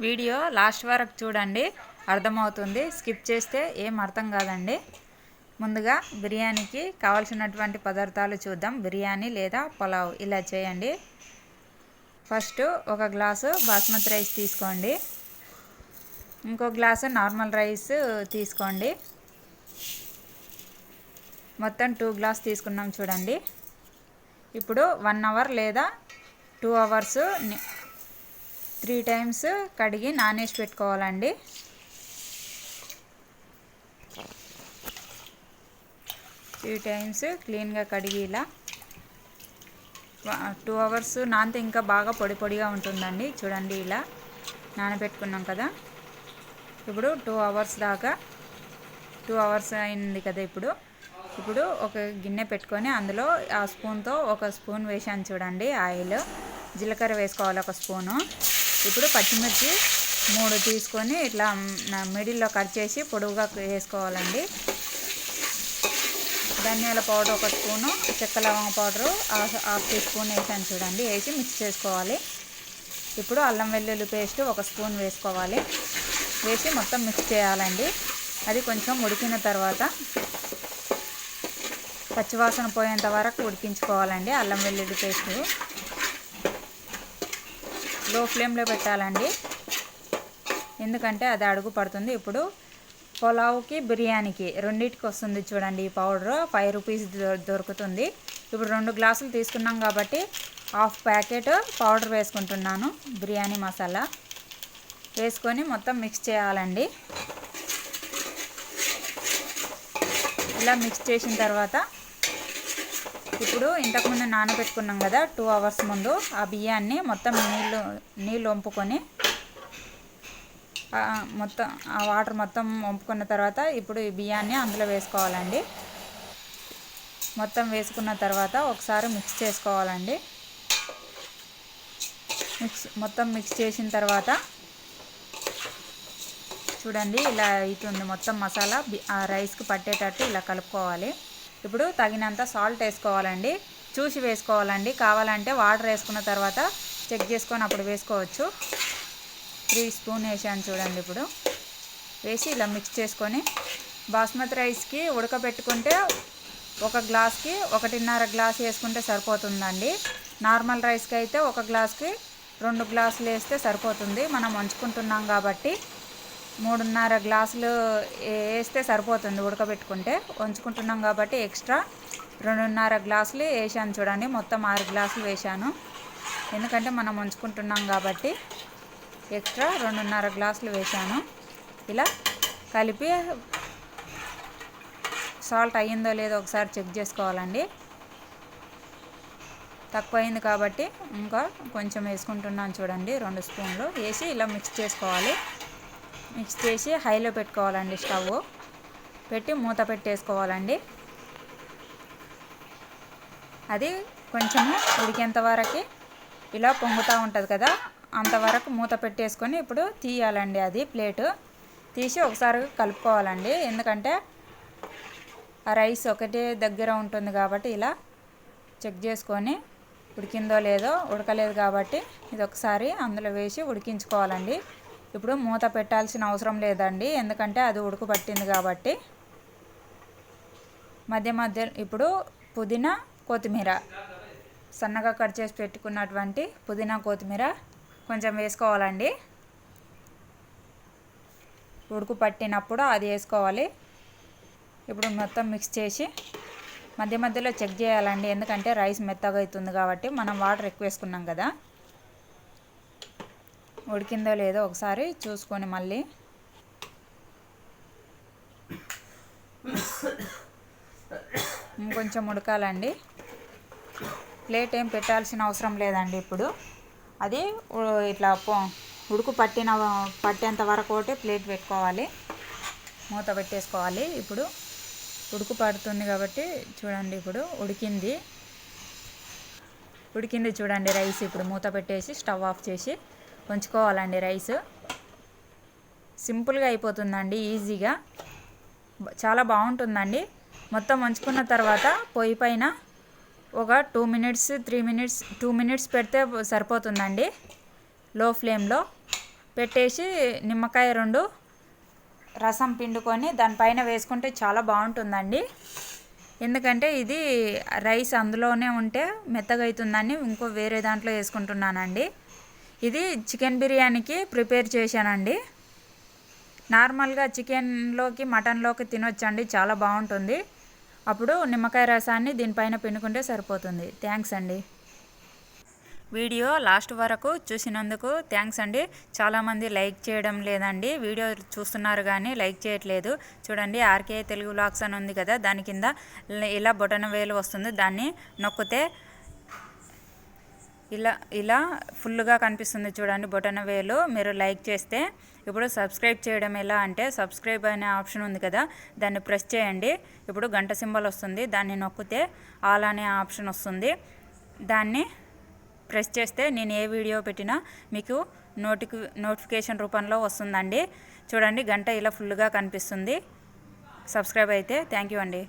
Video last వరకు చూడండి, అర్థమవుతుంది. స్కిప్ చేస్తే ఏం అర్థం కాదండి. ముందుగా బిర్యానీకి కావాల్సినటువంటి పదార్థాలు చూద్దాం. బిర్యానీ లేదా పులావ్ ఇలా చేయండి. ఫస్ట్ ఒక గ్లాసు బాస్మతి రైస్ తీసుకోండి, ఇంకో గ్లాసు నార్మల్ రైస్ తీసుకోండి. మొత్తం 2 గ్లాస్ తీసుకున్నాం చూడండి. ఇప్పుడు 1 అవర్ లేదా 2 అవర్స్ 3 టైమ్స్ కడిగి నానేసి పెట్టుకోవాలండి. 3 టైమ్స్ క్లీన్గా కడిగి ఇలా 2 అవర్స్ నానితే ఇంకా బాగా పొడి పొడిగా ఉంటుందండి. చూడండి, ఇలా నానబెట్టుకున్నాం కదా. ఇప్పుడు 2 అవర్స్ దాకా 2 అవర్స్ అయింది కదా. ఇప్పుడు ఒక గిన్నె పెట్టుకొని అందులో ఆ స్పూన్తో ఒక స్పూన్ వేసాను చూడండి ఆయిల్. జీలకర్ర వేసుకోవాలి 1 స్పూను. ఇప్పుడు పచ్చిమిర్చి 3 తీసుకొని ఇట్లా మిడిల్లో కట్ చేసి పొడవుగా వేసుకోవాలండి. ధనియాల పౌడర్ 1 స్పూను, చెక్క లవంగ పౌడరు 1/2 టీ స్పూన్ వేసాను చూడండి. వేసి మిక్స్ చేసుకోవాలి. ఇప్పుడు అల్లం వెల్లుల్లి పేస్ట్ 1 స్పూన్ వేసుకోవాలి. వేసి మొత్తం మిక్స్ చేయాలండి. అది కొంచెం ఉడికిన తర్వాత పచ్చివాసన పోయేంత వరకు ఉడికించుకోవాలండి. అల్లం వెల్లుల్లి పేస్ట్ లో ఫ్లేమ్లో పెట్టాలండి, ఎందుకంటే అది అడుగు పడుతుంది. ఇప్పుడు పులావ్కి బిర్యానీకి రెండింటికి వస్తుంది చూడండి. ఈ పౌడర్ 5 రూపీస్ దొరుకుతుంది. ఇప్పుడు 2 గ్లాసులు తీసుకున్నాం కాబట్టి 1/2 ప్యాకెట్ పౌడర్ వేసుకుంటున్నాను. బిర్యానీ మసాలా వేసుకొని మొత్తం మిక్స్ చేయాలండి. ఇలా మిక్స్ చేసిన తర్వాత ఇప్పుడు ఇంతకుముందు నానబెట్టుకున్నాం కదా 2 అవర్స్ ముందు, ఆ బియ్యాన్ని మొత్తం నీళ్ళు వంపుకొని మొత్తం ఆ వాటర్ మొత్తం వంపుకున్న తర్వాత ఇప్పుడు ఈ బియ్యాన్ని అందులో వేసుకోవాలండి. మొత్తం వేసుకున్న తర్వాత ఒకసారి మిక్స్ చేసుకోవాలండి. మొత్తం మిక్స్ చేసిన తర్వాత చూడండి, ఇలా అవుతుంది. మొత్తం మసాలా ఆ రైస్కి పట్టేటట్టు ఇలా కలుపుకోవాలి. ఇప్పుడు తగినంత సాల్ట్ వేసుకోవాలండి. చూసి వేసుకోవాలండి. కావాలంటే వాటర్ వేసుకున్న తర్వాత చెక్ చేసుకొని అప్పుడు వేసుకోవచ్చు. 3 స్పూన్ వేసాను చూడండి. ఇప్పుడు వేసి ఇలా మిక్స్ చేసుకొని బాస్మతి రైస్కి ఉడకబెట్టుకుంటే 1 గ్లాస్కి 1.5 గ్లాస్ వేసుకుంటే సరిపోతుందండి. నార్మల్ రైస్కి అయితే 1 గ్లాస్కి 2 గ్లాసులు వేస్తే సరిపోతుంది. మనం వంచుకుంటున్నాం కాబట్టి 3.5 గ్లాసులు వేస్తే సరిపోతుంది. ఉడకబెట్టుకుంటే వంచుకుంటున్నాం కాబట్టి ఎక్స్ట్రా 2.5 గ్లాసులు వేసాను చూడండి. మొత్తం 6 గ్లాసులు వేసాను, ఎందుకంటే మనం వంచుకుంటున్నాం కాబట్టి ఎక్స్ట్రా 2.5 గ్లాసులు వేసాను. ఇలా కలిపి సాల్ట్ అయ్యిందో లేదో ఒకసారి చెక్ చేసుకోవాలండి. తక్కువ అయింది కాబట్టి ఇంకా కొంచెం వేసుకుంటున్నాను చూడండి. 2 స్పూన్లు వేసి ఇలా మిక్స్ చేసుకోవాలి. మిక్స్ చేసి హైలో పెట్టుకోవాలండి. స్టవ్ పెట్టి మూత పెట్టేసుకోవాలండి. అది కొంచెము ఉడికేంత వరకు ఇలా పొంగుతూ ఉంటుంది కదా, అంతవరకు మూత పెట్టేసుకొని ఇప్పుడు తీయాలండి. అది ప్లేటు తీసి ఒకసారి కలుపుకోవాలండి, ఎందుకంటే ఆ రైస్ ఒకటే దగ్గర ఉంటుంది కాబట్టి ఇలా చెక్ చేసుకొని ఉడికిందో లేదో. ఉడకలేదు కాబట్టి ఇది ఒకసారి అందులో వేసి ఉడికించుకోవాలండి. ఇప్పుడు మూత పెట్టాల్సిన అవసరం లేదండి, ఎందుకంటే అది ఉడుకు పట్టింది కాబట్టి. మధ్య ఇప్పుడు పుదీనా, కొత్తిమీర సన్నగా కట్ చేసి పెట్టుకున్నటువంటి పుదీనా, కొత్తిమీర కొంచెం వేసుకోవాలండి. ఉడుకు పట్టినప్పుడు అది వేసుకోవాలి. ఇప్పుడు మొత్తం మిక్స్ చేసి మధ్యలో చెక్ చేయాలండి, ఎందుకంటే రైస్ మెత్తగా అవుతుంది కాబట్టి. మనం వాటర్ ఎక్కువ వేసుకున్నాం కదా. ఉడికిందో లేదో ఒకసారి చూసుకొని మళ్ళీ ఇంకొంచెం ఉడకాలండి. ప్లేట్ ఏం పెట్టాల్సిన అవసరం లేదండి. ఇప్పుడు అది ఇట్లా ఉడుకు పట్టేంత వరకు ఒకటి ప్లేట్ పెట్టుకోవాలి, మూత పెట్టేసుకోవాలి. ఇప్పుడు ఉడుకు పడుతుంది కాబట్టి చూడండి, ఇప్పుడు ఉడికింది చూడండి రైస్. ఇప్పుడు మూత పెట్టేసి స్టవ్ ఆఫ్ చేసి ఉంచుకోవాలండి. రైస్ సింపుల్గా అయిపోతుందండి, ఈజీగా చాలా బాగుంటుందండి. మొత్తం వంచుకున్న తర్వాత పొయ్యి పైన ఒక 2 మినిట్స్ 3 మినిట్స్ 2 మినిట్స్ పెడితే సరిపోతుందండి. లో ఫ్లేమ్లో పెట్టేసి నిమ్మకాయ 2 రసం పిండుకొని దానిపైన వేసుకుంటే చాలా బాగుంటుందండి. ఎందుకంటే ఇది రైస్ అందులోనే ఉంటే మెత్తగా అవుతుందని ఇంకో వేరే దాంట్లో వేసుకుంటున్నానండి. ఇది చికెన్ బిర్యానీకి ప్రిపేర్ చేశానండి. నార్మల్గా చికెన్లోకి మటన్లోకి తినొచ్చండి, చాలా బాగుంటుంది. అప్పుడు నిమ్మకాయ రసాన్ని దీనిపైన పిండుకుంటే సరిపోతుంది. థ్యాంక్స్ అండి. వీడియో లాస్ట్ వరకు చూసినందుకు థ్యాంక్స్ అండి. చాలామంది లైక్ చేయడం లేదండి, వీడియో చూస్తున్నారు కానీ లైక్ చేయట్లేదు. చూడండి ఆర్కే తెలుగు వ్లాగ్స్ అని ఉంది కదా, దాని కింద ఇలా బొటన వేలు వస్తుంది, దాన్ని నొక్కితే ఇలా ఫుల్గా కనిపిస్తుంది చూడండి బొటన వేలు. మీరు లైక్ చేస్తే ఇప్పుడు సబ్స్క్రైబ్ చేయడం ఎలా అంటే సబ్స్క్రైబ్ అనే ఆప్షన్ ఉంది కదా, దాన్ని ప్రెస్ చేయండి. ఇప్పుడు గంట సింబల్ వస్తుంది, దాన్ని నొక్కితే ఆల్ అనే ఆప్షన్ వస్తుంది. దాన్ని ప్రెస్ చేస్తే నేను ఏ వీడియో పెట్టినా మీకు నోటిఫికేషన్ రూపంలో వస్తుందండి. చూడండి గంట ఇలా ఫుల్గా కనిపిస్తుంది. సబ్స్క్రైబ్ అయితే థ్యాంక్ యూ అండి.